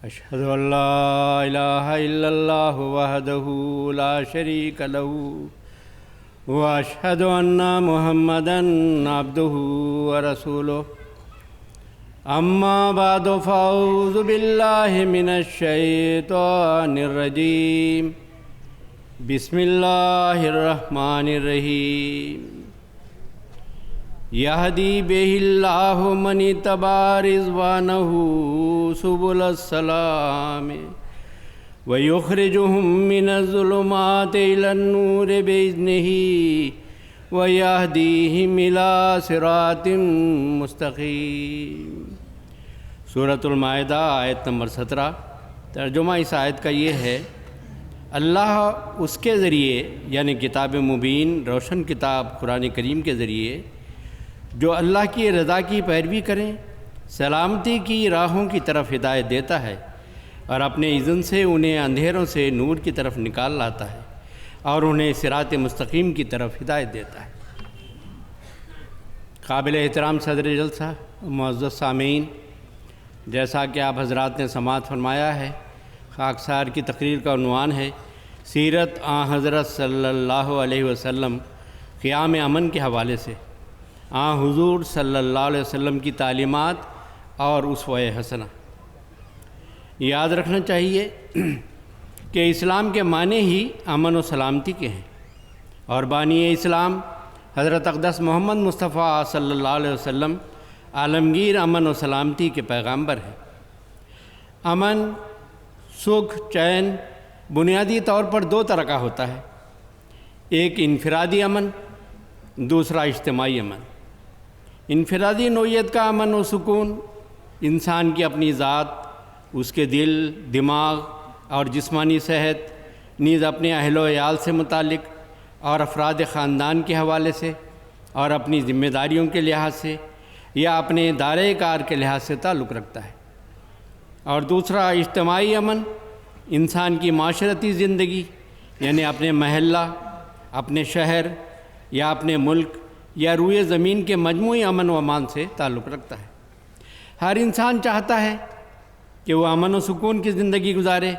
اشہد ان لا الہ الا اللہ وحدہ لا شریک لہ واشہد ان محمدا عبدہ ورسولہ اما بعد فاعوذ باللہ من الشیطان الرجیم بسم اللہ الرحمن الرحیم یہدی بہ اللہ من اتبع رضوانہ سبل السلام ویخرجہم من الظلمات الی النور بإذنہ ویہدیہم الی صراط مستقیم۔ سورۃ المائدہ آیت نمبر 17۔ ترجمہ اس آیت کا یہ ہے، اللہ اس کے ذریعے یعنی کتاب مبین روشن کتاب قرآن کریم کے ذریعے جو اللہ کی رضا کی پیروی کریں سلامتی کی راہوں کی طرف ہدایت دیتا ہے، اور اپنے اذن سے انہیں اندھیروں سے نور کی طرف نکال لاتا ہے اور انہیں صراط مستقیم کی طرف ہدایت دیتا ہے۔ قابل احترام صدر جلسہ، معزز سامعین، جیسا کہ آپ حضرات نے سماعت فرمایا ہے، خاکسار کی تقریر کا عنوان ہے سیرت آن حضرت صلی اللہ علیہ وسلم قیام امن کے حوالے سے، آن حضور صلی اللہ علیہ وسلم کی تعلیمات اور اسوہ حسنہ۔ یاد رکھنا چاہیے کہ اسلام کے معنی ہی امن و سلامتی کے ہیں، اور بانی اسلام حضرت اقدس محمد مصطفیٰ صلی اللہ علیہ وسلم عالمگیر امن و سلامتی کے پیغامبر ہیں۔ امن، سکھ، چین بنیادی طور پر دو طرح کا ہوتا ہے، ایک انفرادی امن، دوسرا اجتماعی امن۔ انفرادی نوعیت کا امن و سکون انسان کی اپنی ذات، اس کے دل، دماغ اور جسمانی صحت، نیز اپنے اہل و عیال سے متعلق اور افراد خاندان کے حوالے سے اور اپنی ذمہ داریوں کے لحاظ سے یا اپنے دائرۂ کار کے لحاظ سے تعلق رکھتا ہے، اور دوسرا اجتماعی امن انسان کی معاشرتی زندگی یعنی اپنے محلہ، اپنے شہر یا اپنے ملک یا روئے زمین کے مجموعی امن و امان سے تعلق رکھتا ہے۔ ہر انسان چاہتا ہے کہ وہ امن و سکون کی زندگی گزارے،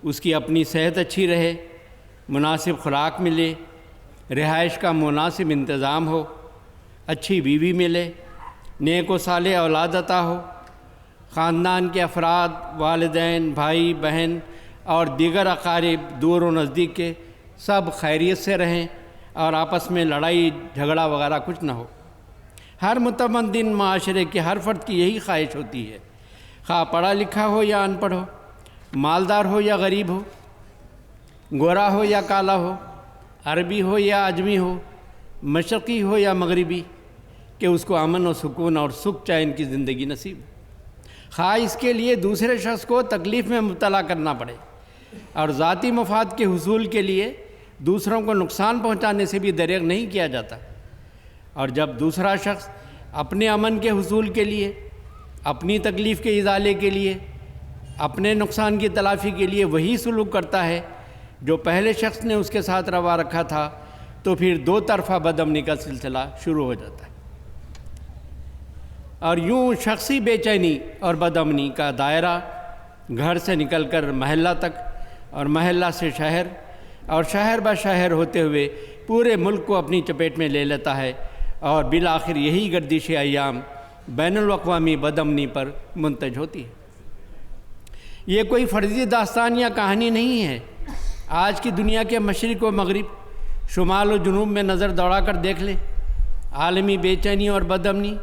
اس کی اپنی صحت اچھی رہے، مناسب خوراک ملے، رہائش کا مناسب انتظام ہو، اچھی بیوی ملے، نیک و صالح اولاد عطا ہو، خاندان کے افراد، والدین، بھائی بہن اور دیگر اقارب دور و نزدیک کے سب خیریت سے رہیں اور آپس میں لڑائی جھگڑا وغیرہ کچھ نہ ہو۔ ہر متمدن معاشرے کے ہر فرد کی یہی خواہش ہوتی ہے، خواہ پڑھا لکھا ہو یا ان پڑھ ہو، مالدار ہو یا غریب ہو، گورا ہو یا کالا ہو، عربی ہو یا اجمی ہو، مشرقی ہو یا مغربی، کہ اس کو امن و سکون اور سکھ چین کی زندگی نصیب ہو، خواہ اس کے لیے دوسرے شخص کو تکلیف میں مبتلا کرنا پڑے اور ذاتی مفاد کے حصول کے لیے دوسروں کو نقصان پہنچانے سے بھی دریغ نہیں کیا جاتا، اور جب دوسرا شخص اپنے امن کے حصول کے لیے، اپنی تکلیف کے ازالے کے لیے، اپنے نقصان کی تلافی کے لیے وہی سلوک کرتا ہے جو پہلے شخص نے اس کے ساتھ روا رکھا تھا، تو پھر دو طرفہ بدامنی کا سلسلہ شروع ہو جاتا ہے، اور یوں شخصی بے چینی اور بدامنی کا دائرہ گھر سے نکل کر محلہ تک، اور محلہ سے شہر، اور شہر بہ شہر ہوتے ہوئے پورے ملک کو اپنی چپیٹ میں لے لیتا ہے، اور بالآخر یہی گردش ایام بین الاقوامی بدامنی پر منتج ہوتی ہے۔ یہ کوئی فرضی داستان یا کہانی نہیں ہے۔ آج کی دنیا کے مشرق و مغرب، شمال و جنوب میں نظر دوڑا کر دیکھ لیں، عالمی بے چینی اور بدامنی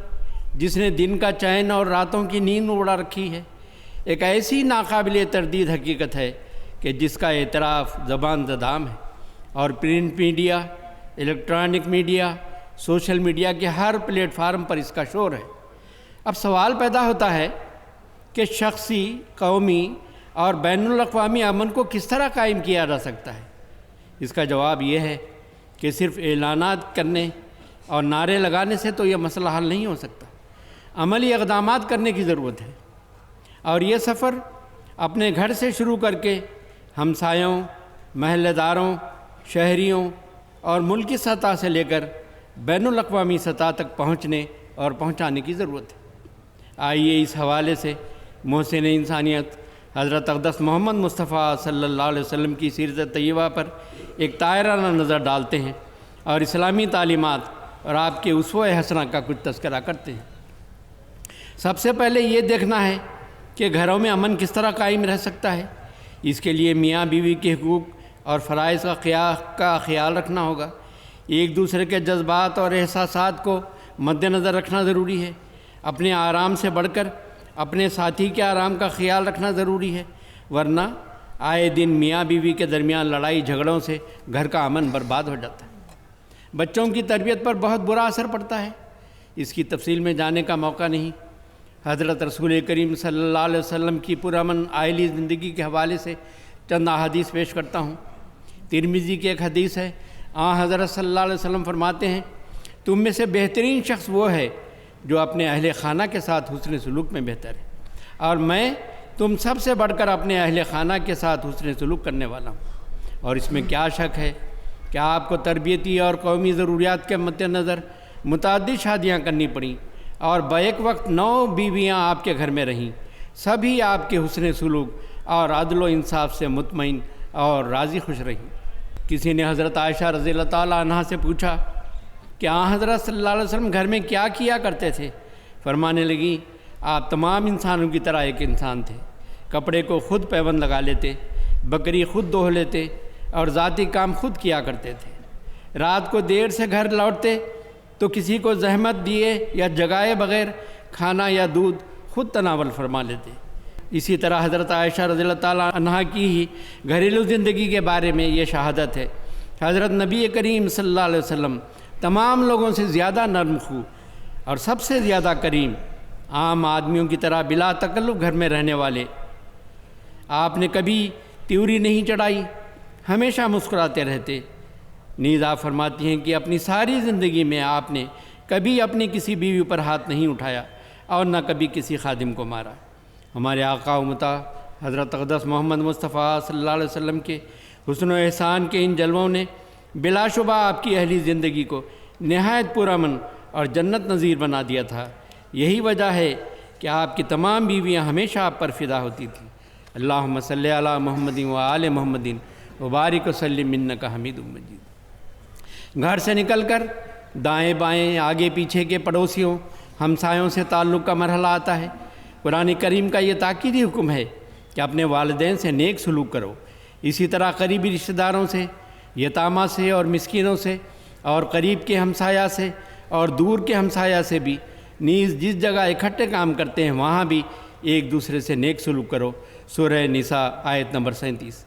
جس نے دن کا چین اور راتوں کی نیند اڑا رکھی ہے، ایک ایسی ناقابل تردید حقیقت ہے کہ جس کا اعتراف زبان زدام ہے، اور print media, electronic media, social media کے ہر پلیٹ فارم پر اس کا شور ہے۔ اب سوال پیدا ہوتا ہے کہ شخصی، قومی اور بین الاقوامی امن کو کس طرح قائم کیا جا سکتا ہے؟ اس کا جواب یہ ہے کہ صرف اعلانات کرنے اور نعرے لگانے سے تو یہ مسئلہ حل نہیں ہو سکتا، عملی اقدامات کرنے کی ضرورت ہے، اور یہ سفر اپنے گھر سے شروع کر کے ہمسایوں، محلے داروں، شہریوں اور ملکی سطح سے لے کر بین الاقوامی سطح تک پہنچنے اور پہنچانے کی ضرورت ہے۔ آئیے اس حوالے سے محسن انسانیت حضرت اقدس محمد مصطفیٰ صلی اللہ علیہ وسلم کی سیرت طیبہ پر ایک طاہرانہ نظر ڈالتے ہیں اور اسلامی تعلیمات اور آپ کے اسوہ حسنہ کا کچھ تذکرہ کرتے ہیں۔ سب سے پہلے یہ دیکھنا ہے کہ گھروں میں امن کس طرح قائم رہ سکتا ہے۔ اس کے لیے میاں بیوی کے حقوق اور فرائض کا خیال رکھنا ہوگا۔ ایک دوسرے کے جذبات اور احساسات کو مد نظر رکھنا ضروری ہے۔ اپنے آرام سے بڑھ کر اپنے ساتھی کے آرام کا خیال رکھنا ضروری ہے، ورنہ آئے دن میاں بیوی کے درمیان لڑائی جھگڑوں سے گھر کا امن برباد ہو جاتا ہے۔ بچوں کی تربیت پر بہت برا اثر پڑتا ہے، اس کی تفصیل میں جانے کا موقع نہیں۔ حضرت رسول کریم صلی اللہ علیہ وسلم کی پرامن عائلی زندگی کے حوالے سے چند احادیث پیش کرتا ہوں۔ ترمذی کی ایک حدیث ہے، حضرت صلی اللہ علیہ وسلم فرماتے ہیں، تم میں سے بہترین شخص وہ ہے جو اپنے اہل خانہ کے ساتھ حسن سلوک میں بہتر ہے، اور میں تم سب سے بڑھ کر اپنے اہل خانہ کے ساتھ حسن سلوک کرنے والا ہوں۔ اور اس میں کیا شک ہے کہ آپ کو تربیتی اور قومی ضروریات کے مد نظر متعدد شادیاں کرنی پڑیں اور بیک وقت 9 بیویاں آپ کے گھر میں رہیں، سبھی آپ کے حسن سلوک اور عدل و انصاف سے مطمئن اور راضی خوش رہیں۔ کسی نے حضرت عائشہ رضی اللہ تعالیٰ عنہا سے پوچھا کہ حضرت صلی اللہ علیہ وسلم گھر میں کیا کیا کرتے تھے؟ فرمانے لگی، آپ تمام انسانوں کی طرح ایک انسان تھے، کپڑے کو خود پیوند لگا لیتے، بکری خود دوہ لیتے اور ذاتی کام خود کیا کرتے تھے۔ رات کو دیر سے گھر لوٹتے تو کسی کو زحمت دیے یا جگائے بغیر کھانا یا دودھ خود تناول فرما لیتے۔ اسی طرح حضرت عائشہ رضی اللہ تعالیٰ عنہا کی ہی گھریلو زندگی کے بارے میں یہ شہادت ہے، حضرت نبی کریم صلی اللہ علیہ وسلم تمام لوگوں سے زیادہ نرم خو اور سب سے زیادہ کریم، عام آدمیوں کی طرح بلا تکلف گھر میں رہنے والے۔ آپ نے کبھی تیوری نہیں چڑھائی، ہمیشہ مسکراتے رہتے۔ نیز آپ فرماتی ہیں کہ اپنی ساری زندگی میں آپ نے کبھی اپنی کسی بیوی پر ہاتھ نہیں اٹھایا اور نہ کبھی کسی خادم کو مارا۔ ہمارے آقا و مطاع حضرت اقدس محمد مصطفیٰ صلی اللہ علیہ وسلم کے حسن و احسان کے ان جلووں نے بلا شبہ آپ کی اہلی زندگی کو نہایت پرامن اور جنت نظیر بنا دیا تھا۔ یہی وجہ ہے کہ آپ کی تمام بیویاں ہمیشہ آپ پر فدا ہوتی تھیں۔ اللہم صلی علی محمد و آل محمد وبارک وسلم انک حمید مجید۔ گھر سے نکل کر دائیں بائیں آگے پیچھے کے پڑوسیوں ہمسایوں سے تعلق کا مرحلہ آتا ہے۔ قرآن کریم کا یہ تاکیدی حکم ہے کہ اپنے والدین سے نیک سلوک کرو، اسی طرح قریبی رشتہ داروں سے، یتامہ سے اور مسکینوں سے، اور قریب کے ہمسایہ سے اور دور کے ہمسایہ سے بھی، نیز جس جگہ اکٹھے کام کرتے ہیں وہاں بھی ایک دوسرے سے نیک سلوک کرو۔ سورہ نساء آیت نمبر 37۔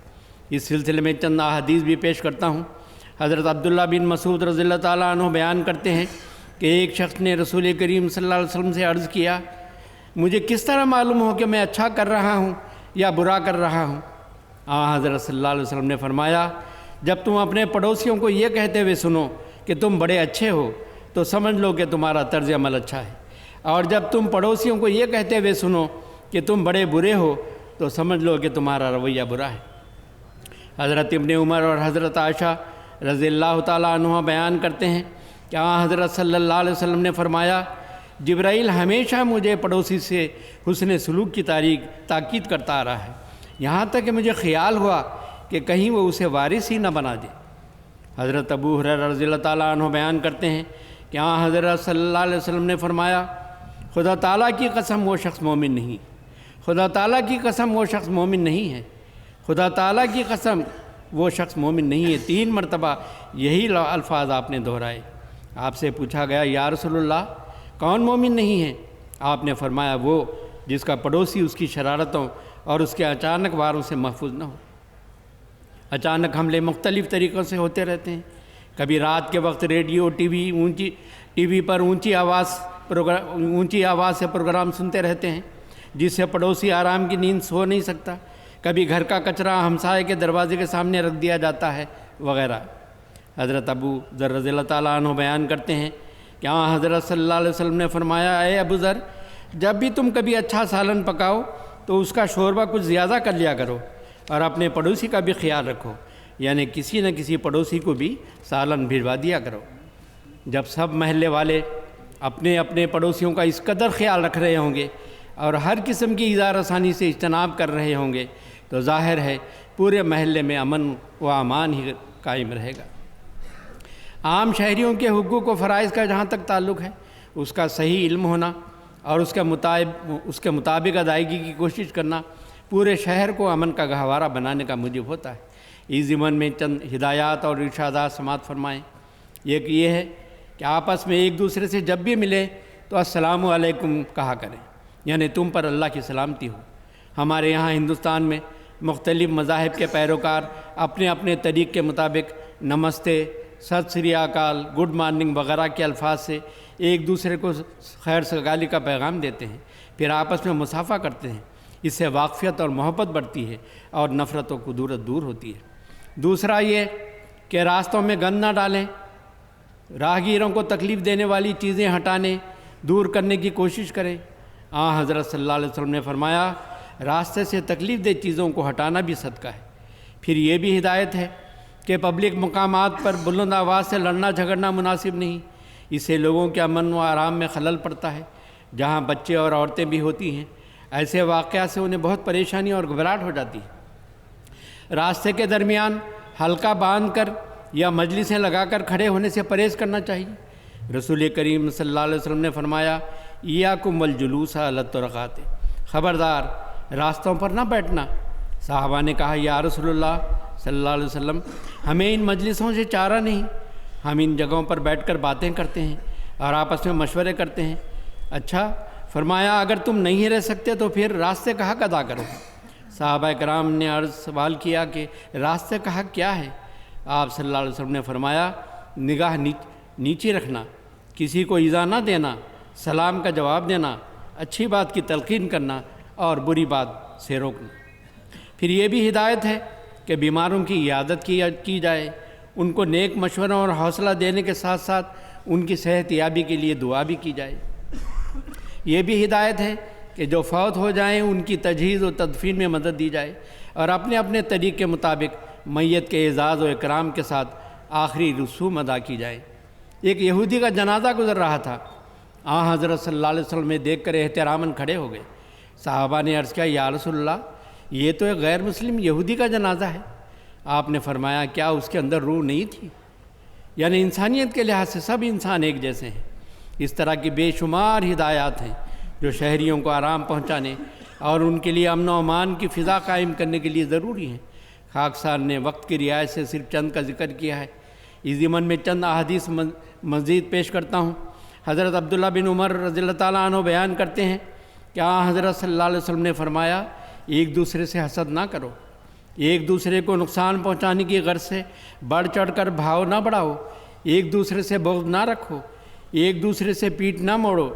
اس سلسلے میں چند احادیث بھی پیش کرتا ہوں۔ حضرت عبداللہ بن مسعود رضی اللہ تعالیٰ عنہ بیان کرتے ہیں کہ ایک شخص نے رسول کریم صلی اللہ علیہ وسلم سے عرض کیا، مجھے کس طرح معلوم ہو کہ میں اچھا کر رہا ہوں یا برا کر رہا ہوں؟ حضرت صلی اللہ علیہ وسلم نے فرمایا، جب تم اپنے پڑوسیوں کو یہ کہتے ہوئے سنو کہ تم بڑے اچھے ہو تو سمجھ لو کہ تمہارا طرز عمل اچھا ہے، اور جب تم پڑوسیوں کو یہ کہتے ہوئے سنو کہ تم بڑے برے ہو تو سمجھ لو کہ تمہارا رویہ برا ہے۔ حضرت ابن عمر اور حضرت عائشہ رضی اللہ تعالیٰ عنہ بیان کرتے ہیں کہ حضرت صلی اللہ علیہ وسلم نے فرمایا، جبرائیل ہمیشہ مجھے پڑوسی سے حسن سلوک کی تاکید کرتا آ رہا ہے، یہاں تک کہ مجھے خیال ہوا کہ کہیں وہ اسے وارث ہی نہ بنا دے۔ حضرت ابو ہریرہ رضی اللہ تعالیٰ عنہ بیان کرتے ہیں کہ حضرت صلی اللہ علیہ وسلم نے فرمایا، خدا تعالیٰ کی قسم وہ شخص مومن نہیں، خدا تعالیٰ کی قسم وہ شخص مومن نہیں ہے، خدا تعالیٰ کی قسم وہ شخص مومن نہیں ہے۔ 3 مرتبہ یہی الفاظ آپ نے دہرائے۔ آپ سے پوچھا گیا، یا رسول اللہ، کون مومن نہیں ہے؟ آپ نے فرمایا، وہ جس کا پڑوسی اس کی شرارتوں اور اس کے اچانک واروں سے محفوظ نہ ہو۔ اچانک حملے مختلف طریقوں سے ہوتے رہتے ہیں۔ کبھی رات کے وقت ریڈیو ٹی وی پر اونچی آواز سے پروگرام سنتے رہتے ہیں جس سے پڑوسی آرام کی نیند سو نہیں سکتا۔ کبھی گھر کا کچرا ہمسائے کے دروازے کے سامنے رکھ دیا جاتا ہے وغیرہ۔ حضرت ابو ذر رضی اللہ تعالیٰ عنہ بیان کرتے ہیں کہ حضرت صلی اللہ علیہ وسلم نے فرمایا، اے ابو ذر، جب بھی تم کبھی اچھا سالن پکاؤ تو اس کا شوربہ کچھ زیادہ کر لیا کرو اور اپنے پڑوسی کا بھی خیال رکھو، یعنی کسی نہ کسی پڑوسی کو بھی سالن بھجوا دیا کرو۔ جب سب محلے والے اپنے اپنے پڑوسیوں کا اس قدر خیال رکھ رہے ہوں گے، اور ہر قسم کی ایذا رسانی سے اجتناب کر رہے ہوں گے تو ظاہر ہے پورے محلے میں امن و امان ہی قائم رہے گا۔ عام شہریوں کے حقوق و فرائض کا جہاں تک تعلق ہے، اس کا صحیح علم ہونا اور اس کے مطابق ادائیگی کی کوشش کرنا پورے شہر کو امن کا گہوارہ بنانے کا موجب ہوتا ہے۔ اس ضمن میں چند ہدایات اور ارشادات سماعت فرمائیں۔ ایک یہ ہے کہ آپس میں ایک دوسرے سے جب بھی ملے تو السلام علیکم کہا کریں، یعنی تم پر اللہ کی سلامتی ہو۔ ہمارے یہاں ہندوستان میں مختلف مذاہب کے پیروکار اپنے اپنے طریق کے مطابق نمستے، ست سری اکال، گڈ مارننگ وغیرہ کے الفاظ سے ایک دوسرے کو خیر سگالی کا پیغام دیتے ہیں، پھر آپس میں مصافحہ کرتے ہیں۔ اس سے واقفیت اور محبت بڑھتی ہے اور نفرت و کدورت دور ہوتی ہے۔ دوسرا یہ کہ راستوں میں گند نہ ڈالیں، راہگیروں کو تکلیف دینے والی چیزیں ہٹانے دور کرنے کی کوشش کریں۔ حضرت صلی اللہ علیہ وسلم نے فرمایا راستے سے تکلیف دہ چیزوں کو ہٹانا بھی صدقہ ہے۔ پھر یہ بھی ہدایت ہے کہ پبلک مقامات پر بلند آواز سے لڑنا جھگڑنا مناسب نہیں، اس سے لوگوں کے امن و آرام میں خلل پڑتا ہے۔ جہاں بچے اور عورتیں بھی ہوتی ہیں، ایسے واقعات سے انہیں بہت پریشانی اور گھبراہٹ ہو جاتی ہے۔ راستے کے درمیان حلقہ باندھ کر یا مجلسیں لگا کر کھڑے ہونے سے پرہیز کرنا چاہیے۔ رسول کریم صلی اللہ علیہ وسلم نے فرمایا ایاکم والجلوس علی الطرقات، خبردار راستوں پر نہ بیٹھنا۔ صحابہ نے کہا یا رسول اللہ صلی اللہ علیہ وسلم، ہمیں ان مجلسوں سے چارہ نہیں، ہم ان جگہوں پر بیٹھ کر باتیں کرتے ہیں اور آپس میں مشورے کرتے ہیں۔ اچھا، فرمایا اگر تم نہیں رہ سکتے تو پھر راستے کا حق ادا کرو۔ صحابہ کرام نے سوال کیا کہ راستے کا حق کیا ہے؟ آپ صلی اللہ علیہ وسلم نے فرمایا نگاہ نیچی رکھنا، کسی کو ایذا نہ دینا، سلام کا جواب دینا، اچھی بات کی تلقین کرنا اور بری بات سے روکنا۔ پھر یہ بھی ہدایت ہے کہ بیماروں کی عیادت کی جائے، ان کو نیک مشوروں اور حوصلہ دینے کے ساتھ ساتھ ان کی صحت یابی کے لیے دعا بھی کی جائے۔ یہ بھی ہدایت ہے کہ جو فوت ہو جائیں ان کی تجہیز و تدفین میں مدد دی جائے اور اپنے اپنے طریق کے مطابق میت کے اعزاز و اکرام کے ساتھ آخری رسوم ادا کی جائے۔ ایک یہودی کا جنازہ گزر رہا تھا، حضرت صلی اللہ علیہ وسلم نے دیکھ کر احتراماً کھڑے ہو گئے۔ صحابہ نے عرض کیا یا رسول اللہ، یہ تو ایک غیر مسلم یہودی کا جنازہ ہے۔ آپ نے فرمایا کیا اس کے اندر روح نہیں تھی؟ یعنی انسانیت کے لحاظ سے سب انسان ایک جیسے ہیں۔ اس طرح کی بے شمار ہدایات ہیں جو شہریوں کو آرام پہنچانے اور ان کے لیے امن و امان کی فضا قائم کرنے کے لیے ضروری ہیں۔ خاکسار نے وقت کی رعایت سے صرف چند کا ذکر کیا ہے۔ اس ضمن میں چند احادیث مزید پیش کرتا ہوں۔ حضرت عبداللہ بن عمر رضی اللہ تعالیٰ عنہ بیان کرتے ہیں کہ حضرت صلی اللہ علیہ وسلم نے فرمایا ایک دوسرے سے حسد نہ کرو، ایک دوسرے کو نقصان پہنچانے کی غرض سے بڑھ چڑھ کر بھاؤ نہ بڑھاؤ، ایک دوسرے سے بغض نہ رکھو، ایک دوسرے سے پیٹھ نہ موڑو،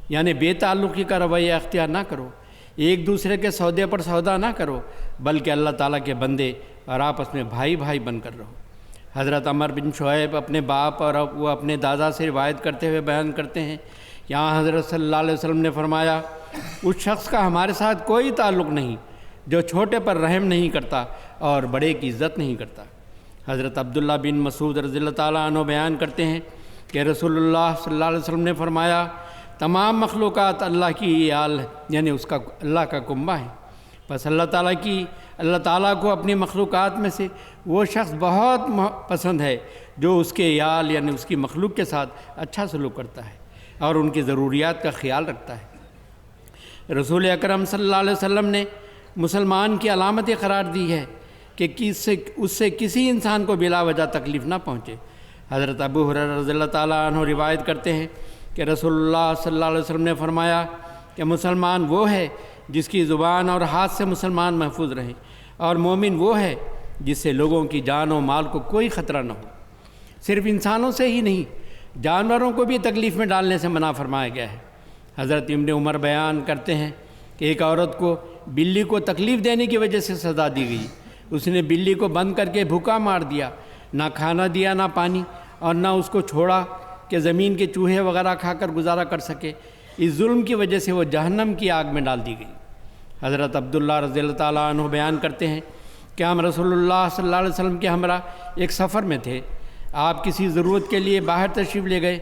یعنی بے تعلقی کا رویہ اختیار نہ کرو، ایک دوسرے کے سودے پر سودا نہ کرو، بلکہ اللہ تعالیٰ کے بندے اور آپس میں بھائی بھائی بن کر رہو۔ حضرت عمر بن شعیب اپنے باپ اور وہ اپنے دادا سے روایت کرتے ہوئے بیان کرتے ہیں، یہاں حضرت صلی اللہ علیہ وسلم نے فرمایا اس شخص کا ہمارے ساتھ کوئی تعلق نہیں جو چھوٹے پر رحم نہیں کرتا اور بڑے کی عزت نہیں کرتا۔ حضرت عبداللہ بن مسعود رضی اللہ تعالیٰ عنہ بیان کرتے ہیں کہ رسول اللہ صلی اللہ علیہ وسلم نے فرمایا تمام مخلوقات اللہ کی عیال ہے، یعنی اس کا اللہ کا کنبہ ہے، بس اللہ تعالیٰ کو اپنی مخلوقات میں سے وہ شخص بہت پسند ہے جو اس کے عیال یعنی اس کی مخلوق کے ساتھ اچھا سلوک کرتا ہے اور ان کی ضروریات کا خیال رکھتا ہے۔ رسول اکرم صلی اللہ علیہ وسلم نے مسلمان کی علامت قرار دی ہے کہ اس سے کسی انسان کو بلا وجہ تکلیف نہ پہنچے۔ حضرت ابو ہریرہ رضی اللہ تعالیٰ عنہ روایت کرتے ہیں کہ رسول اللہ صلی اللہ علیہ وسلم نے فرمایا کہ مسلمان وہ ہے جس کی زبان اور ہاتھ سے مسلمان محفوظ رہیں، اور مومن وہ ہے جس سے لوگوں کی جان و مال کو کوئی خطرہ نہ ہو۔ صرف انسانوں سے ہی نہیں، جانوروں کو بھی تکلیف میں ڈالنے سے منع فرمایا گیا ہے۔ حضرت ابن عمر بیان کرتے ہیں کہ ایک عورت کو بلی کو تکلیف دینے کی وجہ سے سزا دی گئی۔ اس نے بلی کو بند کر کے بھوکا مار دیا، نہ کھانا دیا نہ پانی، اور نہ اس کو چھوڑا کہ زمین کے چوہے وغیرہ کھا کر گزارا کر سکے۔ اس ظلم کی وجہ سے وہ جہنم کی آگ میں ڈال دی گئی۔ حضرت عبداللہ رضی اللہ تعالیٰ عنہ بیان کرتے ہیں کہ ہم رسول اللہ صلی اللہ علیہ وسلم کے ہمراہ ایک سفر میں تھے۔ آپ کسی ضرورت کے لیے باہر تشریف لے گئے۔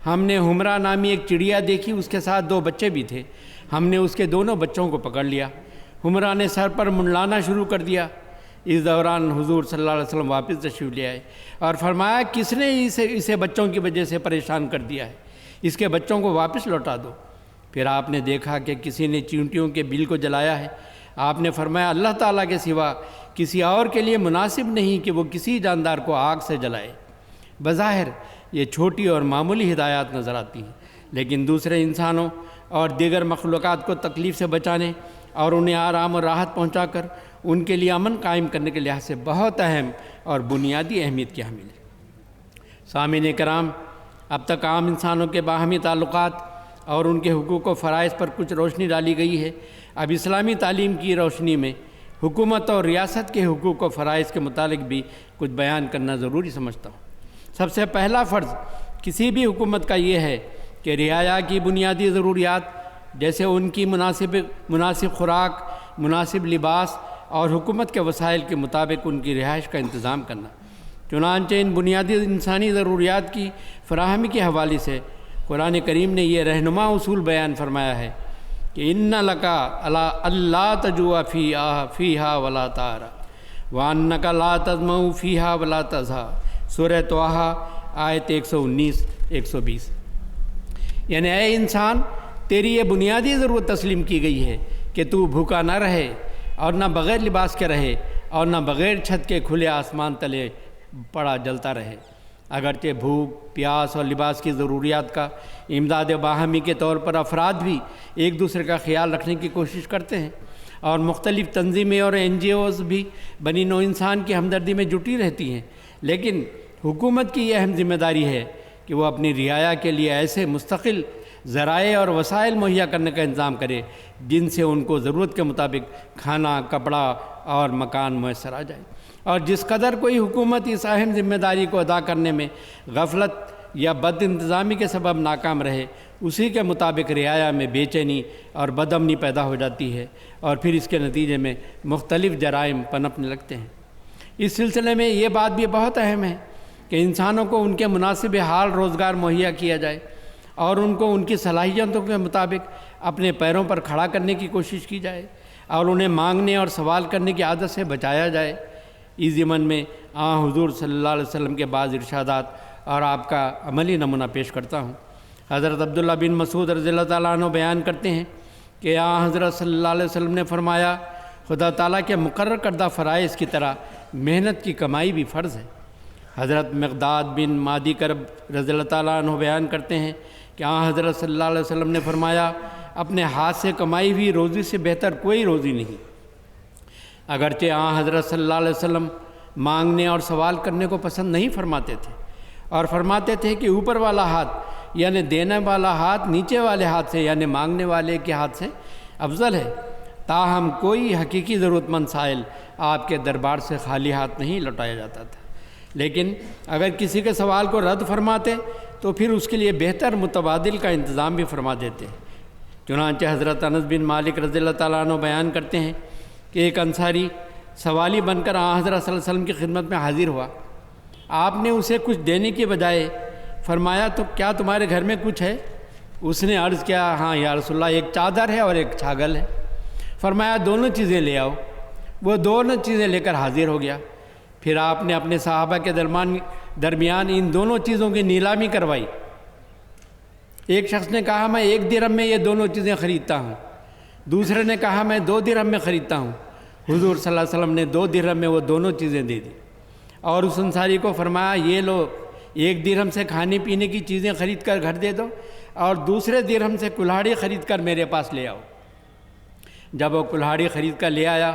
ہم نے حمرہ نامی ایک چڑیا دیکھی، اس کے ساتھ 2 بچے بھی تھے، ہم نے اس کے دونوں بچوں کو پکڑ لیا۔ حمرہ نے سر پر منڈلانا شروع کر دیا۔ اس دوران حضور صلی اللہ علیہ وسلم واپس تشریف لے آئے اور فرمایا کس نے اسے بچوں کی وجہ سے پریشان کر دیا ہے، اس کے بچوں کو واپس لوٹا دو۔ پھر آپ نے دیکھا کہ کسی نے چیونٹیوں کے بل کو جلایا ہے۔ آپ نے فرمایا اللہ تعالیٰ کے سوا کسی اور کے لیے مناسب نہیں کہ وہ کسی جاندار کو آگ سے جلائے۔ بظاہر یہ چھوٹی اور معمولی ہدایات نظر آتی ہیں، لیکن دوسرے انسانوں اور دیگر مخلوقات کو تکلیف سے بچانے اور انہیں آرام اور راحت پہنچا کر ان کے لیے امن قائم کرنے کے لحاظ سے بہت اہم اور بنیادی اہمیت کی حامل ہے۔ سامعین کرام، اب تک عام انسانوں کے باہمی تعلقات اور ان کے حقوق و فرائض پر کچھ روشنی ڈالی گئی ہے۔ اب اسلامی تعلیم کی روشنی میں حکومت اور ریاست کے حقوق و فرائض کے متعلق بھی کچھ بیان کرنا ضروری سمجھتا ہوں۔ سب سے پہلا فرض کسی بھی حکومت کا یہ ہے کہ رعایا کی بنیادی ضروریات جیسے ان کی مناسب خوراک، مناسب لباس اور حکومت کے وسائل کے مطابق ان کی رہائش کا انتظام کرنا۔ چنانچہ ان بنیادی انسانی ضروریات کی فراہمی کے حوالے سے قرآن کریم نے یہ رہنما اصول بیان فرمایا ہے کہ ان لکا اللہ تجوع فیہا ولا تعری وانک لا تظمأ فیہا ولا تضحیٰ، سورہ طٰہٰ آیت 119 120۔ یعنی اے انسان، تیری یہ بنیادی ضرورت تسلیم کی گئی ہے کہ تو بھوکا نہ رہے اور نہ بغیر لباس کے رہے اور نہ بغیر چھت کے کھلے آسمان تلے پڑا جلتا رہے۔ اگرچہ بھوک، پیاس اور لباس کی ضروریات کا امداد باہمی کے طور پر افراد بھی ایک دوسرے کا خیال رکھنے کی کوشش کرتے ہیں، اور مختلف تنظیمیں اور NGOs بھی بنی نوع انسان کی ہمدردی میں جٹی رہتی ہیں، لیکن حکومت کی یہ اہم ذمہ داری ہے کہ وہ اپنی رعایا کے لیے ایسے مستقل ذرائع اور وسائل مہیا کرنے کا انتظام کرے جن سے ان کو ضرورت کے مطابق کھانا، کپڑا اور مکان میسر آ جائے۔ اور جس قدر کوئی حکومت اس اہم ذمہ داری کو ادا کرنے میں غفلت یا بد انتظامی کے سبب ناکام رہے، اسی کے مطابق رعایا میں بے چینی اور بد امنی پیدا ہو جاتی ہے، اور پھر اس کے نتیجے میں مختلف جرائم پنپنے لگتے ہیں۔ اس سلسلے میں یہ بات بھی بہت اہم ہے کہ انسانوں کو ان کے مناسب حال روزگار مہیا کیا جائے اور ان کو ان کی صلاحیتوں کے مطابق اپنے پیروں پر کھڑا کرنے کی کوشش کی جائے اور انہیں مانگنے اور سوال کرنے کی عادت سے بچایا جائے۔ اس ضمن میں حضور صلی اللہ علیہ وسلم کے بعض ارشادات اور آپ کا عملی نمونہ پیش کرتا ہوں۔ حضرت عبداللہ بن مسعود رضی اللہ تعالیٰ عنہ بیان کرتے ہیں کہ حضرت صلی اللہ علیہ وسلم نے فرمایا، خدا تعالیٰ کے مقرر کردہ فرائض کی طرح محنت کی کمائی بھی فرض ہے۔ حضرت مقداد بن مادی کرب رضی اللہ تعالیٰ عنہ بیان کرتے ہیں کہ حضرت صلی اللہ علیہ وسلم نے فرمایا، اپنے ہاتھ سے کمائی ہوئی روزی سے بہتر کوئی روزی نہیں۔ اگرچہ حضرت صلی اللہ علیہ وسلم مانگنے اور سوال کرنے کو پسند نہیں فرماتے تھے، اور فرماتے تھے کہ اوپر والا ہاتھ یعنی دینے والا ہاتھ نیچے والے ہاتھ سے یعنی مانگنے والے کے ہاتھ سے افضل ہے، تاہم کوئی حقیقی ضرورت مند سائل آپ کے دربار سے خالی ہاتھ نہیں لوٹایا جاتا تھا، لیکن اگر کسی کے سوال کو رد فرماتے تو پھر اس کے لیے بہتر متبادل کا انتظام بھی فرما دیتے۔ چنانچہ حضرت انس بن مالک رضی اللہ تعالیٰ عنہ بیان کرتے ہیں کہ ایک انصاری سوالی بن کر حضرت صلی اللہ علیہ وسلم کی خدمت میں حاضر ہوا۔ آپ نے اسے کچھ دینے کی بجائے فرمایا، تو کیا تمہارے گھر میں کچھ ہے؟ اس نے عرض کیا، ہاں یا رسول اللہ، ایک چادر ہے اور ایک چھاگل ہے۔ فرمایا دونوں چیزیں لے آؤ۔ وہ دونوں چیزیں لے کر حاضر ہو گیا۔ پھر آپ نے اپنے صحابہ کے درمیان ان دونوں چیزوں کی نیلامی کروائی۔ ایک شخص نے کہا میں 1 درہم میں یہ دونوں چیزیں خریدتا ہوں، دوسرے نے کہا میں 2 درہم میں خریدتا ہوں۔ حضور صلی اللہ علیہ وسلم نے 2 درہم میں وہ دونوں چیزیں دے دی، اور اس انصاری کو فرمایا یہ لو، 1 درہم سے کھانے پینے کی چیزیں خرید کر گھر دے دو، اور دوسرے درہم سے کلہاڑی خرید کر میرے پاس لے آؤ۔ جب وہ کلہاڑی خرید کر لے آیا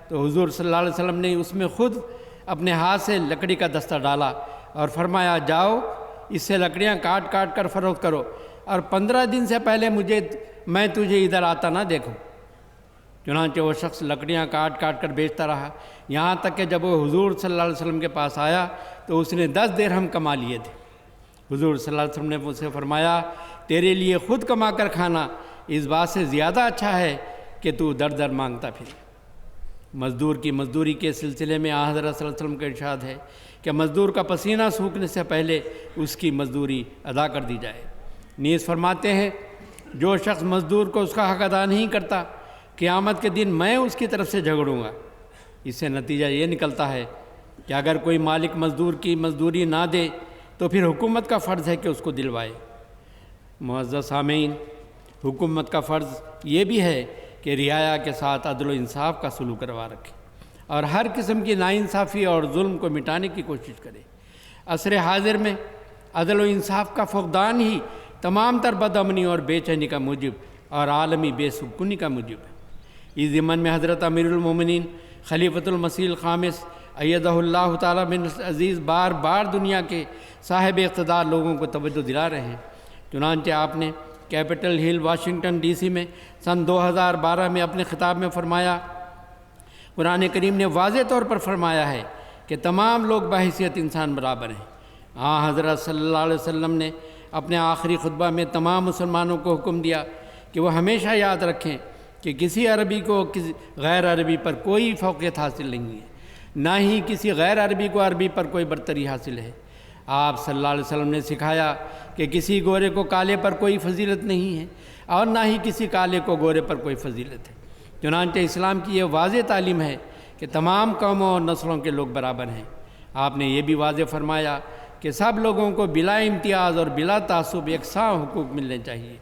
تو حضور صلی اللہ علیہ وسلم نے اس میں خود اپنے ہاتھ سے لکڑی کا دستہ ڈالا اور فرمایا جاؤ، اس سے لکڑیاں کاٹ کاٹ کر فروخت کرو، اور 15 دن سے پہلے میں تجھے ادھر آتا نہ دیکھوں۔ چنانچہ وہ شخص لکڑیاں کاٹ کاٹ کر بیچتا رہا، یہاں تک کہ جب وہ حضور صلی اللہ علیہ وسلم کے پاس آیا تو اس نے 10 درہم کما لیے تھے۔ حضور صلی اللہ علیہ وسلم نے مجھ سے فرمایا تیرے لیے خود کما کر کھانا اس بات سے زیادہ اچھا ہے کہ تو در در مانگتا پھرے۔ مزدور کی مزدوری کے سلسلے میں حضرت صلی اللہ علیہ وسلم کا ارشاد ہے کہ مزدور کا پسینہ سوکھنے سے پہلے اس کی مزدوری ادا کر دی جائے۔ نیز فرماتے ہیں جو شخص مزدور کو اس کا حق ادا نہیں کرتا قیامت کے دن میں اس کی طرف سے جھگڑوں گا۔ اس سے نتیجہ یہ نکلتا ہے کہ اگر کوئی مالک مزدور کی مزدوری نہ دے تو پھر حکومت کا فرض ہے کہ اس کو دلوائے۔ معزز سامعین، حکومت کا فرض یہ بھی ہے کہ رعایا کے ساتھ عدل و انصاف کا سلوک کروا رکھے اور ہر قسم کی ناانصافی اور ظلم کو مٹانے کی کوشش کرے۔ عصر حاضر میں عدل و انصاف کا فقدان ہی تمام تر بدامنی اور بے چینی کا موجب اور عالمی بے سکونی کا موجب ہے۔ اس ضمن میں حضرت امیر المومنین خلیفۃ المسیح الخامس ایدہ اللہ تعالیٰ بن عزیز بار بار دنیا کے صاحب اقتدار لوگوں کو توجہ دلا رہے ہیں۔ چنانچہ آپ نے کیپٹل ہل واشنگٹن ڈی سی میں سن 2012 میں اپنے خطاب میں فرمایا، قرآن کریم نے واضح طور پر فرمایا ہے کہ تمام لوگ بحیثیت انسان برابر ہیں۔ حضرت صلی اللہ علیہ وسلم نے اپنے آخری خطبہ میں تمام مسلمانوں کو حکم دیا کہ وہ ہمیشہ یاد رکھیں کہ کسی عربی کو کسی غیر عربی پر کوئی فوقیت حاصل نہیں ہے، نہ ہی کسی غیر عربی کو عربی پر کوئی برتری حاصل ہے۔ آپ صلی اللہ علیہ وسلم نے سکھایا کہ کسی گورے کو کالے پر کوئی فضیلت نہیں ہے اور نہ ہی کسی کالے کو گورے پر کوئی فضیلت ہے۔ چنانچہ اسلام کی یہ واضح تعلیم ہے کہ تمام قوموں اور نسلوں کے لوگ برابر ہیں۔ آپ نے یہ بھی واضح فرمایا کہ سب لوگوں کو بلا امتیاز اور بلا تعصب یکساں حقوق ملنے چاہیے۔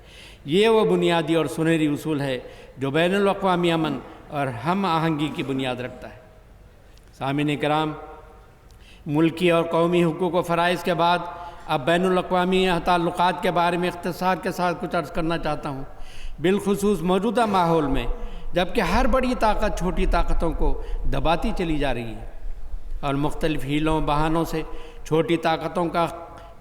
یہ وہ بنیادی اور سنہری اصول ہے جو بین الاقوامی امن اور ہم آہنگی کی بنیاد رکھتا ہے۔ سامعین کرام، ملکی اور قومی حقوق و فرائض کے بعد اب بین الاقوامی تعلقات کے بارے میں اختصار کے ساتھ کچھ عرض کرنا چاہتا ہوں۔ بالخصوص موجودہ ماحول میں جبکہ ہر بڑی طاقت چھوٹی طاقتوں کو دباتی چلی جا رہی ہے اور مختلف ہیلوں بہانوں سے چھوٹی طاقتوں کا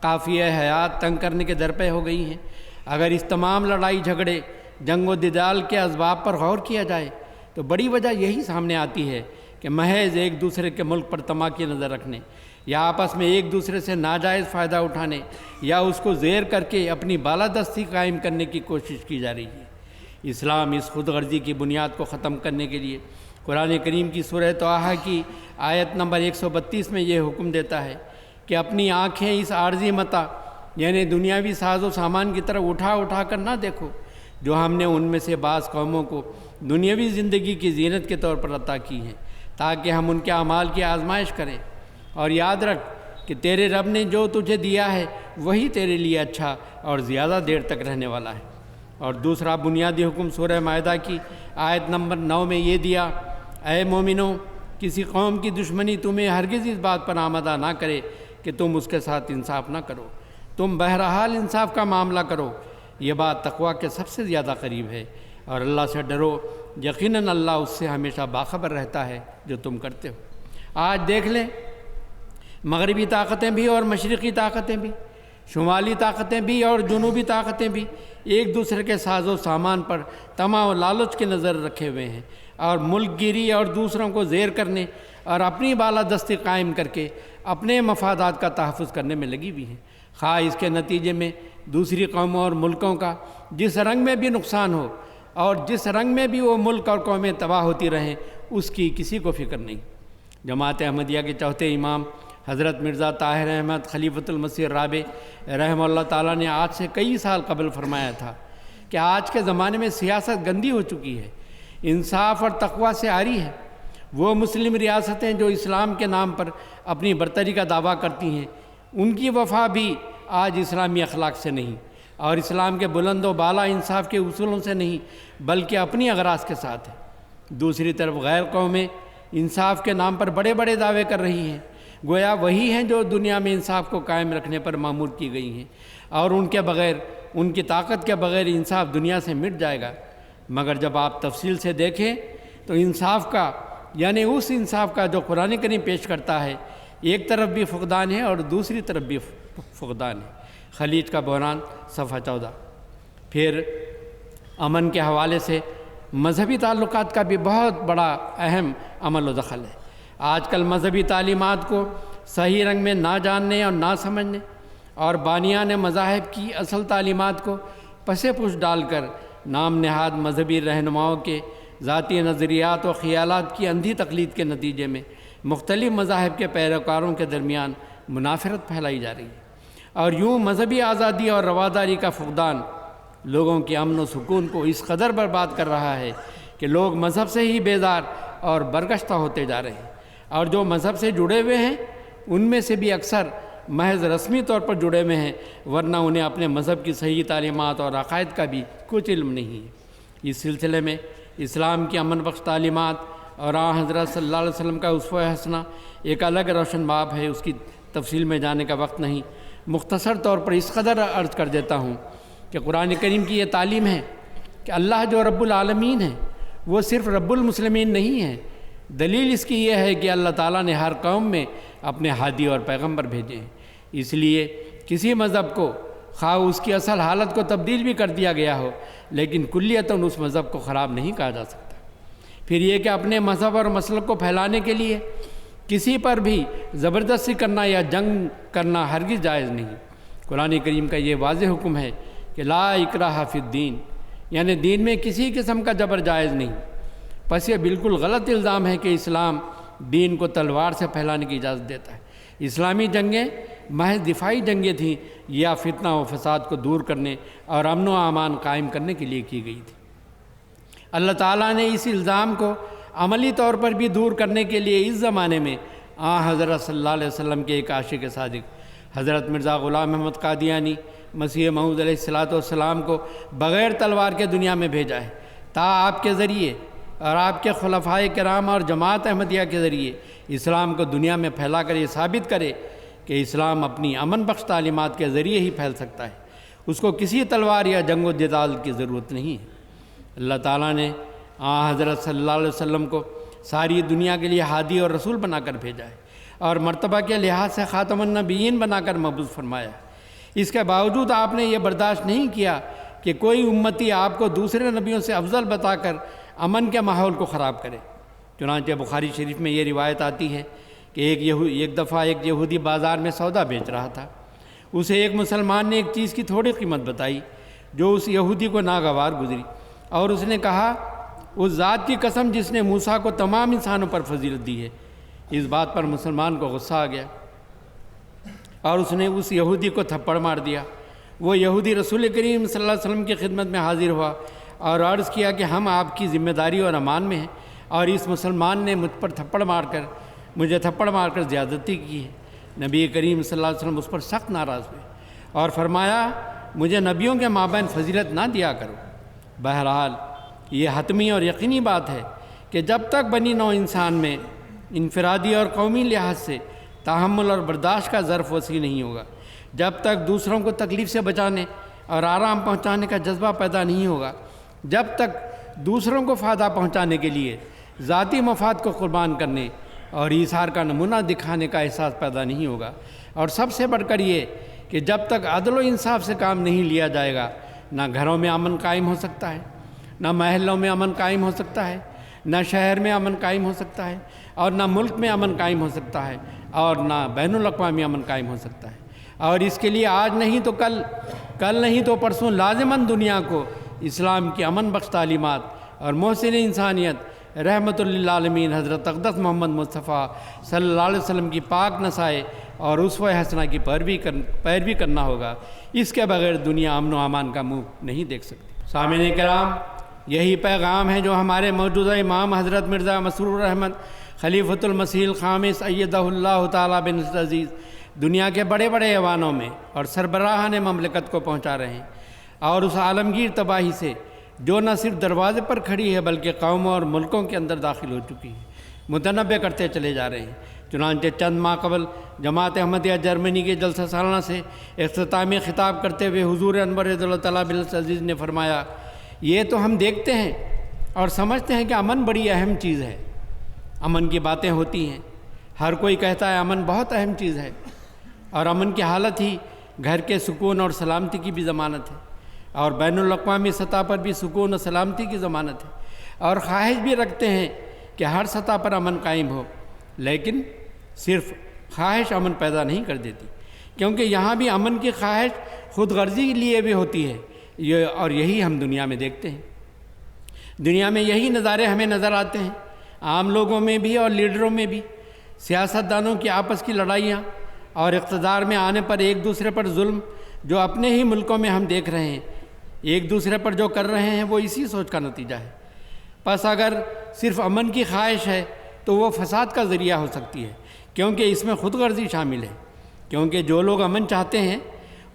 قافیہ حیات تنگ کرنے کے درپے ہو گئی ہیں، اگر اس تمام لڑائی جھگڑے جنگ و جدال کے اسباب پر غور کیا جائے تو بڑی وجہ یہی سامنے آتی ہے کہ محض ایک دوسرے کے ملک پر طمع کی نظر رکھنے یا آپس میں ایک دوسرے سے ناجائز فائدہ اٹھانے یا اس کو زیر کر کے اپنی بالادستی قائم کرنے کی کوشش کی جا رہی ہے۔ اسلام اس خود غرضی کی بنیاد کو ختم کرنے کے لیے قرآن کریم کی سورہ طٰہٰ کی آیت نمبر 132 میں یہ حکم دیتا ہے کہ اپنی آنکھیں اس عارضی متاع یعنی دنیاوی ساز و سامان کی طرف اٹھا کر نہ دیکھو جو ہم نے ان میں سے بعض قوموں کو دنیاوی زندگی کی زینت کے طور پر عطا کی ہیں، تاکہ ہم ان کے اعمال کی آزمائش کریں۔ اور یاد رکھ کہ تیرے رب نے جو تجھے دیا ہے وہی تیرے لیے اچھا اور زیادہ دیر تک رہنے والا ہے۔ اور دوسرا بنیادی حکم سورہ مائدہ کی آیت نمبر 9 میں یہ دیا، اے مومنو، کسی قوم کی دشمنی تمہیں ہرگز اس بات پر آمادہ نہ کرے کہ تم اس کے ساتھ انصاف نہ کرو، تم بہرحال انصاف کا معاملہ کرو، یہ بات تقویٰ کے سب سے زیادہ قریب ہے، اور اللہ سے ڈرو، یقیناً اللہ اس سے ہمیشہ باخبر رہتا ہے جو تم کرتے ہو۔ آج دیکھ لیں، مغربی طاقتیں بھی اور مشرقی طاقتیں بھی، شمالی طاقتیں بھی اور جنوبی طاقتیں بھی ایک دوسرے کے ساز و سامان پر طمع و لالچ کی نظر رکھے ہوئے ہیں اور ملک گیری اور دوسروں کو زیر کرنے اور اپنی بالادستی قائم کر کے اپنے مفادات کا تحفظ کرنے میں لگی ہوئی ہیں، خواہ اس کے نتیجے میں دوسری قوموں اور ملکوں کا جس رنگ میں بھی نقصان ہو اور جس رنگ میں بھی وہ ملک اور قومیں تباہ ہوتی رہیں، اس کی کسی کو فکر نہیں۔ جماعت احمدیہ کے چوتھے امام حضرت مرزا طاہر احمد خلیفۃ المسیح الرابع رحمہ اللہ تعالیٰ نے آج سے کئی سال قبل فرمایا تھا کہ آج کے زمانے میں سیاست گندی ہو چکی ہے، انصاف اور تقویٰ سے عاری ہے۔ وہ مسلم ریاستیں جو اسلام کے نام پر اپنی برتری کا دعویٰ کرتی ہیں، ان کی وفا بھی آج اسلامی اخلاق سے نہیں اور اسلام کے بلند و بالا انصاف کے اصولوں سے نہیں بلکہ اپنی اغراض کے ساتھ ہے۔ دوسری طرف غیر قومیں انصاف کے نام پر بڑے بڑے دعوے کر رہی ہیں، گویا وہی ہیں جو دنیا میں انصاف کو قائم رکھنے پر مامور کی گئی ہیں، اور ان کے بغیر، ان کی طاقت کے بغیر انصاف دنیا سے مٹ جائے گا۔ مگر جب آپ تفصیل سے دیکھیں تو انصاف کا یعنی اس انصاف کا جو قرآن کریم پیش کرتا ہے، ایک طرف بھی فقدان ہے اور دوسری طرف بھی فقدان ہے۔ خلیج کا بحران صفحہ 14۔ پھر امن کے حوالے سے مذہبی تعلقات کا بھی بہت بڑا اہم عمل و دخل ہے۔ آج کل مذہبی تعلیمات کو صحیح رنگ میں نہ جاننے اور نہ سمجھنے اور بانیان مذاہب کی اصل تعلیمات کو پسے پش ڈال کر نام نہاد مذہبی رہنماؤں کے ذاتی نظریات و خیالات کی اندھی تقلید کے نتیجے میں مختلف مذاہب کے پیروکاروں کے درمیان منافرت پھیلائی جا رہی ہے۔ اور یوں مذہبی آزادی اور رواداری کا فقدان لوگوں کے امن و سکون کو اس قدر برباد کر رہا ہے کہ لوگ مذہب سے ہی بیزار اور برگشتہ ہوتے جا رہے ہیں، اور جو مذہب سے جڑے ہوئے ہیں ان میں سے بھی اکثر محض رسمی طور پر جڑے ہوئے ہیں، ورنہ انہیں اپنے مذہب کی صحیح تعلیمات اور عقائد کا بھی کچھ علم نہیں ہے۔ اس سلسلے میں اسلام کی امن بخش تعلیمات اور حضرت صلی اللہ علیہ وسلم کا اسوہ حسنہ ایک الگ روشن باب ہے، اس کی تفصیل میں جانے کا وقت نہیں۔ مختصر طور پر اس قدر عرض کر دیتا ہوں کہ قرآن کریم کی یہ تعلیم ہے کہ اللہ جو رب العالمین ہے وہ صرف رب المسلمین نہیں ہے۔ دلیل اس کی یہ ہے کہ اللہ تعالیٰ نے ہر قوم میں اپنے ہادی اور پیغمبر بھیجے ہیں، اس لیے کسی مذہب کو خواہ اس کی اصل حالت کو تبدیل بھی کر دیا گیا ہو لیکن کلیتاً اس مذہب کو خراب نہیں کہا جا سکتا۔ پھر یہ کہ اپنے مذہب اور مسلک کو پھیلانے کے لیے کسی پر بھی زبردستی کرنا یا جنگ کرنا ہرگز جائز نہیں۔ قرآن کریم کا یہ واضح حکم ہے کہ لا اکراہ فی الدین، یعنی دین میں کسی قسم کا جبر جائز نہیں۔ پس یہ بالکل غلط الزام ہے کہ اسلام دین کو تلوار سے پھیلانے کی اجازت دیتا ہے۔ اسلامی جنگیں محض دفاعی جنگیں تھیں یا فتنہ و فساد کو دور کرنے اور امن و امان قائم کرنے کے لیے کی گئی تھی۔ اللہ تعالیٰ نے اس الزام کو عملی طور پر بھی دور کرنے کے لیے اس زمانے میں حضرت صلی اللہ علیہ وسلم کے ایک عاشق صادق حضرت مرزا غلام احمد قادیانی مسیح موعود علیہ السلام کو بغیر تلوار کے دنیا میں بھیجا ہے، تا آپ کے ذریعے اور آپ کے خلفائے کرام اور جماعت احمدیہ کے ذریعے اسلام کو دنیا میں پھیلا کر یہ ثابت کرے کہ اسلام اپنی امن بخش تعلیمات کے ذریعے ہی پھیل سکتا ہے، اس کو کسی تلوار یا جنگ و جدال کی ضرورت نہیں ہے۔ اللہ تعالیٰ نے حضرت صلی اللہ علیہ وسلم کو ساری دنیا کے لیے ہادی اور رسول بنا کر بھیجا ہے اور مرتبہ کے لحاظ سے خاتم النبیین بنا کر مبعوث فرمایا ہے۔ اس کے باوجود آپ نے یہ برداشت نہیں کیا کہ کوئی امتی آپ کو دوسرے نبیوں سے افضل بتا کر امن کے ماحول کو خراب کرے۔ چنانچہ بخاری شریف میں یہ روایت آتی ہے کہ ایک دفعہ ایک یہودی بازار میں سودا بیچ رہا تھا، اسے ایک مسلمان نے ایک چیز کی تھوڑی قیمت بتائی جو اس یہودی کو ناگوار گزری، اور اس نے کہا اس ذات کی قسم جس نے موسیٰ کو تمام انسانوں پر فضیلت دی ہے۔ اس بات پر مسلمان کو غصہ آ گیا اور اس نے اس یہودی کو تھپڑ مار دیا۔ وہ یہودی رسول کریم صلی اللہ علیہ وسلم کی خدمت میں حاضر ہوا اور عرض کیا کہ ہم آپ کی ذمہ داری اور امان میں ہیں، اور اس مسلمان نے مجھے تھپڑ مار کر زیادتی کی ہے۔ نبی کریم صلی اللہ علیہ وسلم اس پر سخت ناراض ہوئے اور فرمایا مجھے نبیوں کے مابین فضیلت نہ دیا کرو۔ بہرحال یہ حتمی اور یقینی بات ہے کہ جب تک بنی نوع انسان میں انفرادی اور قومی لحاظ سے تحمل اور برداشت کا ظرف وسیع نہیں ہوگا، جب تک دوسروں کو تکلیف سے بچانے اور آرام پہنچانے کا جذبہ پیدا نہیں ہوگا، جب تک دوسروں کو فائدہ پہنچانے کے لیے ذاتی مفاد کو قربان کرنے اور ایثار کا نمونہ دکھانے کا احساس پیدا نہیں ہوگا، اور سب سے بڑھ کر یہ کہ جب تک عدل و انصاف سے کام نہیں لیا جائے گا، نہ گھروں میں امن قائم ہو سکتا ہے، نہ محلوں میں امن قائم ہو سکتا ہے، نہ شہر میں امن قائم ہو سکتا ہے، اور نہ ملک میں امن قائم ہو سکتا ہے، اور نہ بین الاقوامی امن قائم ہو سکتا ہے۔ اور اس کے لیے آج نہیں تو کل نہیں تو پرسوں لازماً دنیا کو اسلام کی امن بخش تعلیمات اور محسن انسانیت رحمت للعالمین حضرت اقدس محمد مصطفیٰ صلی اللہ علیہ وسلم کی پاک نصائح اور اسوہ حسنہ کی پیروی کرنا ہوگا۔ اس کے بغیر دنیا امن و امان کا منہ نہیں دیکھ سکتی۔ سامعین کرام، یہی پیغام ہے جو ہمارے موجودہ امام حضرت مرزا مسرور احمد خلیفۃ المسیح الخامس ایدہ اللہ تعالیٰ بن عزیز دنیا کے بڑے بڑے ایوانوں میں اور سربراہان مملکت کو پہنچا رہے ہیں، اور اس عالمگیر تباہی سے جو نہ صرف دروازے پر کھڑی ہے بلکہ قوموں اور ملکوں کے اندر داخل ہو چکی ہے، متنبع کرتے چلے جا رہے ہیں۔ چنانچہ چند ماہ قبل جماعت احمدیہ جرمنی کے جلسہ سالانہ سے اختتامی خطاب کرتے ہوئے حضور انور رضی اللہ تعالیٰ بالعزیز نے فرمایا، یہ تو ہم دیکھتے ہیں اور سمجھتے ہیں کہ امن بڑی اہم چیز ہے، امن کی باتیں ہوتی ہیں، ہر کوئی کہتا ہے امن بہت اہم چیز ہے، اور امن کی حالت ہی گھر کے سکون اور سلامتی کی بھی ضمانت ہے، اور بین الاقوامی سطح پر بھی سکون اور سلامتی کی ضمانت ہے، اور خواہش بھی رکھتے ہیں کہ ہر سطح پر امن قائم ہو، لیکن صرف خواہش امن پیدا نہیں کر دیتی، کیونکہ یہاں بھی امن کی خواہش خود غرضی کے لیے بھی ہوتی ہے، اور یہی ہم دنیا میں دیکھتے ہیں۔ دنیا میں یہی نظارے ہمیں نظر آتے ہیں، عام لوگوں میں بھی اور لیڈروں میں بھی، سیاستدانوں کی آپس کی لڑائیاں اور اقتدار میں آنے پر ایک دوسرے پر ظلم جو اپنے ہی ملکوں میں ہم دیکھ رہے ہیں، ایک دوسرے پر جو کر رہے ہیں وہ اسی سوچ کا نتیجہ ہے۔ پس اگر صرف امن کی خواہش ہے تو وہ فساد کا ذریعہ ہو سکتی ہے، کیونکہ اس میں خود غرضی شامل ہے، کیونکہ جو لوگ امن چاہتے ہیں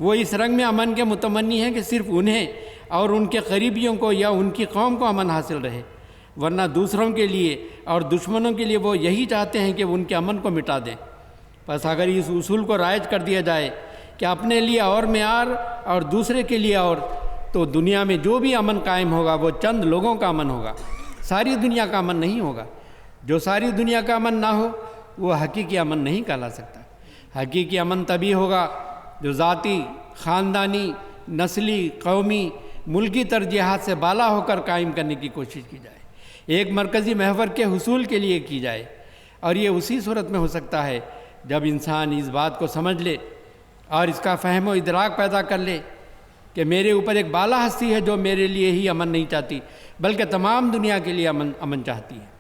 وہ اس رنگ میں امن کے متمنی ہیں کہ صرف انہیں اور ان کے قریبیوں کو یا ان کی قوم کو امن حاصل رہے، ورنہ دوسروں کے لیے اور دشمنوں کے لیے وہ یہی چاہتے ہیں کہ ان کے امن کو مٹا دیں۔ پس اگر اس اصول کو رائج کر دیا جائے کہ اپنے لیے اور معیار اور دوسرے کے لیے اور، تو دنیا میں جو بھی امن قائم ہوگا وہ چند لوگوں کا امن ہوگا، ساری دنیا کا امن نہیں ہوگا۔ جو ساری دنیا کا امن نہ ہو وہ حقیقی امن نہیں کہلا سکتا۔ حقیقی امن تبھی ہوگا جو ذاتی، خاندانی، نسلی، قومی، ملکی ترجیحات سے بالا ہو کر قائم کرنے کی کوشش کی جائے، ایک مرکزی محور کے حصول کے لیے کی جائے، اور یہ اسی صورت میں ہو سکتا ہے جب انسان اس بات کو سمجھ لے اور اس کا فہم و ادراک پیدا کر لے کہ میرے اوپر ایک بالا ہستی ہے جو میرے لیے ہی امن نہیں چاہتی بلکہ تمام دنیا کے لیے امن چاہتی ہے،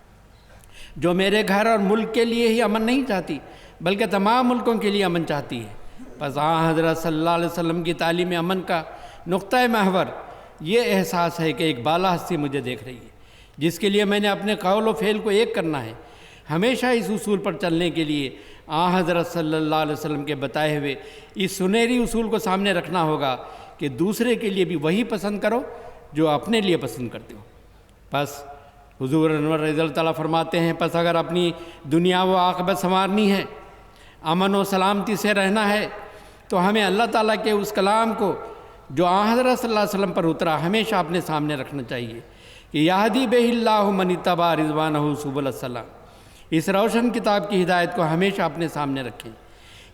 جو میرے گھر اور ملک کے لیے ہی امن نہیں چاہتی بلکہ تمام ملکوں کے لیے امن چاہتی ہے۔ پس حضرت صلی اللہ علیہ وسلم کی تعلیم امن کا نقطۂ محور یہ احساس ہے کہ ایک بالا ہستی مجھے دیکھ رہی ہے، جس کے لیے میں نے اپنے قول و فعل کو ایک کرنا ہے۔ ہمیشہ اس اصول پر چلنے کے لیے حضرت صلی اللہ علیہ وسلم کے بتائے ہوئے اس سنہری اصول کو سامنے رکھنا ہوگا کہ دوسرے کے لیے بھی وہی پسند کرو جو اپنے لیے پسند کرتے ہو۔ پس حضور انور رضی اللہ تعالیٰ فرماتے ہیں، پس اگر اپنی دنیا و عاقبت سنوارنی ہے، امن و سلامتی سے رہنا ہے، تو ہمیں اللہ تعالیٰ کے اس کلام کو جو حضرت صلی اللہ علیہ وسلم پر اترا ہمیشہ اپنے سامنے رکھنا چاہیے کہ یہدی بہ اللہ من اتبع رضوانہ سبل السلام۔ اس روشن کتاب کی ہدایت کو ہمیشہ اپنے سامنے رکھیں۔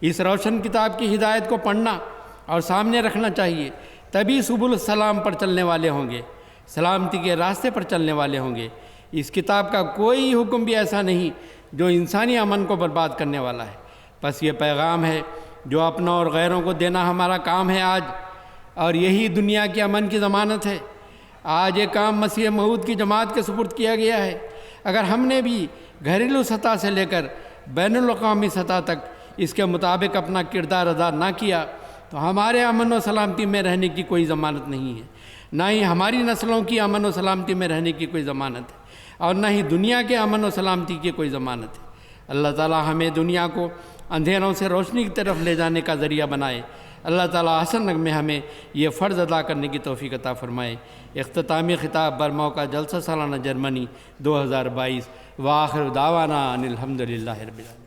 اس روشن کتاب کی ہدایت کو پڑھنا اور سامنے رکھنا چاہیے، تبھی سبل السلام پر چلنے والے ہوں گے، سلامتی کے راستے پر چلنے والے ہوں گے۔ اس کتاب کا کوئی حکم بھی ایسا نہیں جو انسانی امن کو برباد کرنے والا ہے۔ بس یہ پیغام ہے جو اپنوں اور غیروں کو دینا ہمارا کام ہے آج، اور یہی دنیا کے امن کی ضمانت ہے۔ آج یہ کام مسیح موعود کی جماعت کے سپرد کیا گیا ہے۔ اگر ہم نے بھی گھریلو سطح سے لے کر بین الاقوامی سطح تک اس کے مطابق اپنا کردار ادا نہ کیا تو ہمارے امن و سلامتی میں رہنے کی کوئی ضمانت نہیں ہے، نہ ہی ہماری نسلوں کی امن و سلامتی میں رہنے کی کوئی ضمانت ہے، اور نہ ہی دنیا کے امن و سلامتی کی کوئی ضمانت ہے۔ اللہ تعالیٰ ہمیں دنیا کو اندھیروں سے روشنی کی طرف لے جانے کا ذریعہ بنائے۔ اللہ تعالیٰ حسن رنگ میں ہمیں یہ فرض ادا کرنے کی توفیق عطا فرمائے۔ اختتامی خطاب برموقع جلسہ سالانہ جرمنی 2022۔ وآخر دعوانا ان الحمد للہ رب العالمین۔